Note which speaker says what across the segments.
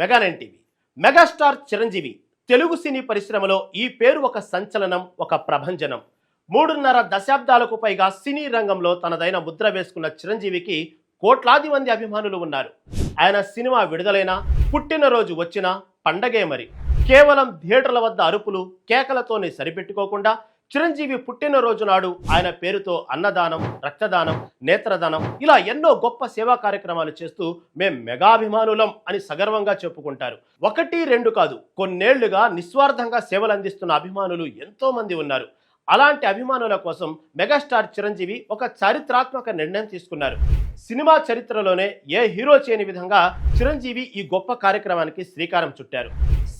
Speaker 1: మెగా9 TV. Megastar Chiranjeevi Telugu సినీ పరిశ్రమలో ఈ పేరు ఒక సంచలనం, ఒక ప్రభంజనం. 3.5 దశాబ్దాలకు పైగా సినీ రంగంలో తనదైన ముద్ర వేసుకున్న చిరంజీవికి కోట్లాది మంది అభిమానులు ఉన్నారు. ఆయన సినిమా విడుదలైనా, పుట్టినరోజు వచ్చినా పండగే. మరి కేవలం థియేటర్ల వద్ద అరుపులు కేకలతోనే సరిపెట్టుకోకుండా చిరంజీవి పుట్టినరోజు నాడు ఆయన పేరుతో అన్నదానం, రక్తదానం, నేత్రదానం ఇలా ఎన్నో గొప్ప సేవా కార్యక్రమాలు చేస్తూ మేం మెగాభిమానులం అని సగర్వంగా చెప్పుకుంటారు. 1-2 కాదు, కొన్నేళ్లుగా నిస్వార్థంగా సేవలు అందిస్తున్న అభిమానులు ఎంతో మంది ఉన్నారు. అలాంటి అభిమానుల కోసం మెగాస్టార్ చిరంజీవి ఒక చారిత్రాత్మక నిర్ణయం తీసుకున్నారు. సినిమా చరిత్రలోనే ఏ హీరో చేయని విధంగా చిరంజీవి ఈ గొప్ప కార్యక్రమానికి శ్రీకారం చుట్టారు.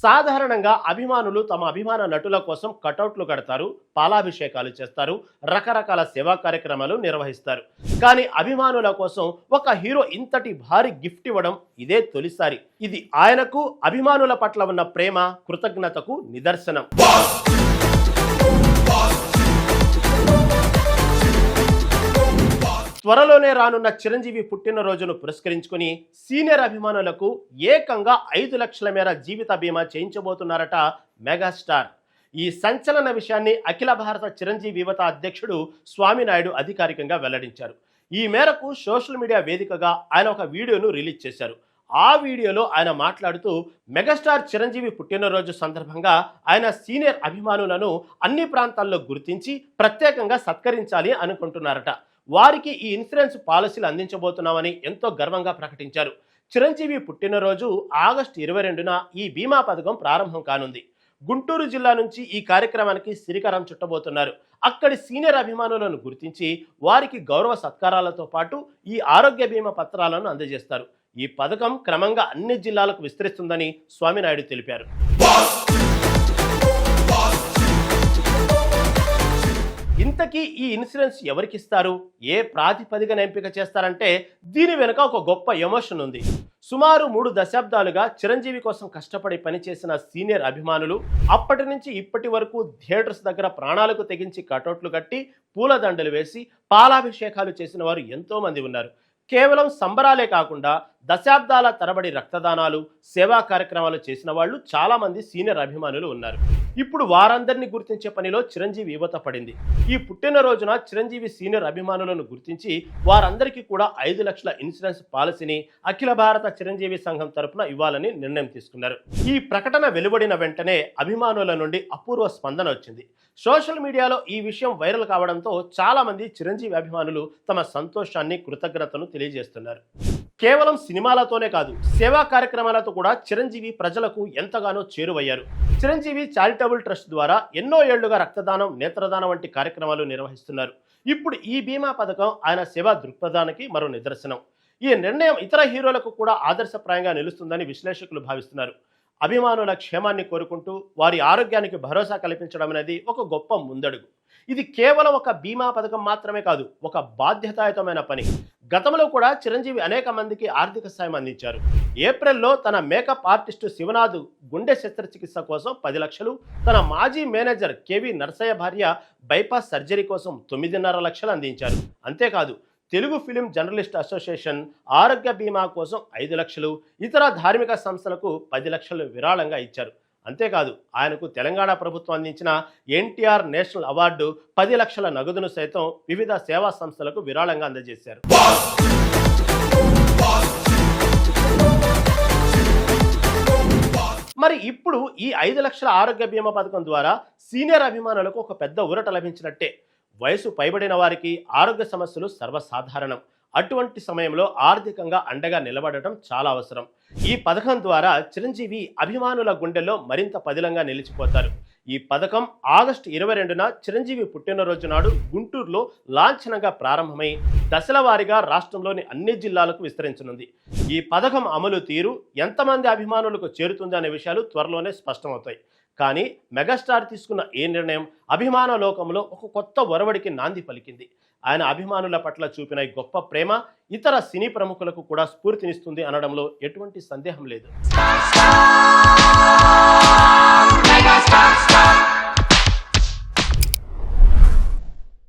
Speaker 1: సాధారణంగా అభిమానులు తమ అభిమాన నటుల కోసం కటౌట్లు కడతారు, పాలాభిషేకాలు చేస్తారు, రకరకాల సేవా కార్యక్రమాలు నిర్వహిస్తారు. కానీ అభిమానుల కోసం ఒక హీరో ఇంతటి భారీ గిఫ్ట్ ఇవ్వడం ఇదే తొలిసారి. ఇది ఆయనకు అభిమానుల పట్ల ఉన్న ప్రేమ, కృతజ్ఞతకు నిదర్శనం. త్వరలోనే రానున్న చిరంజీవి పుట్టినరోజును పురస్కరించుకుని సీనియర్ అభిమానులకు ఏకంగా 5 లక్షల మేర జీవిత బీమా చేయించబోతున్నారట మెగాస్టార్. ఈ సంచలన విషయాన్ని అఖిల భారత చిరంజీవి యువత అధ్యక్షుడు స్వామినాయుడు అధికారికంగా వెల్లడించారు. ఈ మేరకు సోషల్ మీడియా వేదికగా ఆయన ఒక వీడియోను రిలీజ్ చేశారు. ఆ వీడియోలో ఆయన మాట్లాడుతూ మెగాస్టార్ చిరంజీవి పుట్టినరోజు సందర్భంగా ఆయన సీనియర్ అభిమానులను అన్ని ప్రాంతాల్లో గుర్తించి ప్రత్యేకంగా సత్కరించాలి అనుకుంటున్నారట. వారికి ఈ ఇన్సూరెన్స్ పాలసీలు అందించబోతున్నామని ఎంతో గర్వంగా ప్రకటించారు. చిరంజీవి పుట్టినరోజు ఆగస్టు 22న ఈ బీమా పథకం ప్రారంభం కానుంది. గుంటూరు జిల్లా నుంచి ఈ కార్యక్రమానికి శ్రీకారం చుట్టబోతున్నారు. అక్కడి సీనియర్ అభిమానులను గుర్తించి వారికి గౌరవ సత్కారాలతో పాటు ఈ ఆరోగ్య బీమా పత్రాలను అందజేస్తారు. ఈ పథకం క్రమంగా అన్ని జిల్లాలకు విస్తరిస్తుందని స్వామినాయుడు తెలిపారు. ఇంతకీ ఈ ఇన్సూరెన్స్ ఎవరికి ఇస్తారు, ఏ ప్రాతిపదికన ఎంపిక చేస్తారంటే దీని వెనుక ఒక గొప్ప ఎమోషన్ ఉంది. సుమారు 3 దశాబ్దాలుగా చిరంజీవి కోసం కష్టపడి పనిచేసిన సీనియర్ అభిమానులు అప్పటి నుంచి ఇప్పటి వరకు థియేటర్స్ దగ్గర ప్రాణాలకు తెగించి కటౌట్లు కట్టి పూలదండలు వేసి పాలాభిషేకాలు చేసిన వారు ఎంతో మంది ఉన్నారు. కేవలం సంబరాలే కాకుండా దశాబ్దాల తరబడి రక్తదానాలు, సేవా కార్యక్రమాలు చేసిన వాళ్ళు చాలా మంది సీనియర్ అభిమానులు ఉన్నారు. ఇప్పుడు వారందరినీ గుర్తించే పనిలో చిరంజీవి యువత పడింది. ఈ పుట్టినరోజున చిరంజీవి సీనియర్ అభిమానులను గుర్తించి వారందరికీ కూడా 5 లక్షల ఇన్సూరెన్స్ పాలసీని అఖిల భారత చిరంజీవి సంఘం తరపున ఇవ్వాలని నిర్ణయం తీసుకున్నారు. ఈ ప్రకటన వెలువడిన వెంటనే అభిమానుల నుండి అపూర్వ స్పందన వచ్చింది. సోషల్ మీడియాలో ఈ విషయం వైరల్ కావడంతో చాలా మంది చిరంజీవి అభిమానులు తమ సంతోషాన్ని, కృతజ్ఞతను తెలియజేస్తున్నారు. కేవలం సినిమాలతోనే కాదు, సేవా కార్యక్రమాలతో కూడా చిరంజీవి ప్రజలకు ఎంతగానో చేరువయ్యారు. చిరంజీవి చారిటబుల్ ట్రస్ట్ ద్వారా ఎన్నో ఏళ్లుగా రక్తదానం, నేత్రదానం వంటి కార్యక్రమాలు నిర్వహిస్తున్నారు. ఇప్పుడు ఈ బీమా పథకం ఆయన సేవా దృక్పథానికి మరో నిదర్శనం. ఈ నిర్ణయం ఇతర హీరోలకు కూడా ఆదర్శప్రాయంగా నిలుస్తుందని విశ్లేషకులు భావిస్తున్నారు. అభిమానుల క్షేమాన్ని కోరుకుంటూ వారి ఆరోగ్యానికి భరోసా కల్పించడం అనేది ఒక గొప్ప ముందడుగు. ఇది కేవలం ఒక బీమా పథకం మాత్రమే కాదు, ఒక బాధ్యతాయుతమైన పని. గతంలో కూడా చిరంజీవి అనేక మందికి ఆర్థిక సాయం అందించారు. ఏప్రిల్లో తన మేకప్ ఆర్టిస్టు శివనాథ్ గుండె శస్త్రచికిత్స కోసం 10 లక్షలు, తన మాజీ మేనేజర్ కేవి నర్సయ్య భార్య బైపాస్ సర్జరీ కోసం 9.5 లక్షలు అందించారు. అంతేకాదు, తెలుగు ఫిలిం జర్నలిస్ట్ అసోసియేషన్ ఆరోగ్య బీమా కోసం 5 లక్షలు, ఇతర ధార్మిక సంస్థలకు 10 లక్షలు విరాళంగా ఇచ్చారు. అంతేకాదు, ఆయనకు తెలంగాణ ప్రభుత్వం అందించిన ఎన్టీఆర్ నేషనల్ అవార్డు 10 లక్షల నగదును సైతం వివిధ సేవా సంస్థలకు విరాళంగా అందజేశారు. మరి ఇప్పుడు ఈ 5 లక్షల ఆరోగ్య బీమా పథకం ద్వారా సీనియర్ అభిమానులకు ఒక పెద్ద ఊరట లభించినట్టే. వయసు పైబడిన వారికి ఆరోగ్య సమస్యలు సర్వసాధారణం. అటువంటి సమయంలో ఆర్థికంగా అండగా నిలబడటం చాలా అవసరం. ఈ పథకం ద్వారా చిరంజీవి అభిమానుల గుండెల్లో మరింత పదిలంగా నిలిచిపోతారు. ఈ పథకం ఆగస్టు 22న చిరంజీవి పుట్టినరోజు నాడు గుంటూరులో లాంఛనంగా ప్రారంభమై దశల వారీగా రాష్ట్రంలోని అన్ని జిల్లాలకు విస్తరించనుంది. ఈ పథకం అమలు తీరు, ఎంతమంది అభిమానులకు చేరుతుంది అనే విషయాలు త్వరలోనే స్పష్టమవుతాయి. కానీ మెగాస్టార్ తీసుకున్న ఈ నిర్ణయం అభిమాన లోకంలో ఒక కొత్త ఒరవడికి నాంది పలికింది. ఆయన అభిమానుల పట్ల చూపిన ఈ గొప్ప ప్రేమ ఇతర సినీ ప్రముఖులకు కూడా స్ఫూర్తినిస్తుంది అనడంలో ఎటువంటి సందేహం లేదు.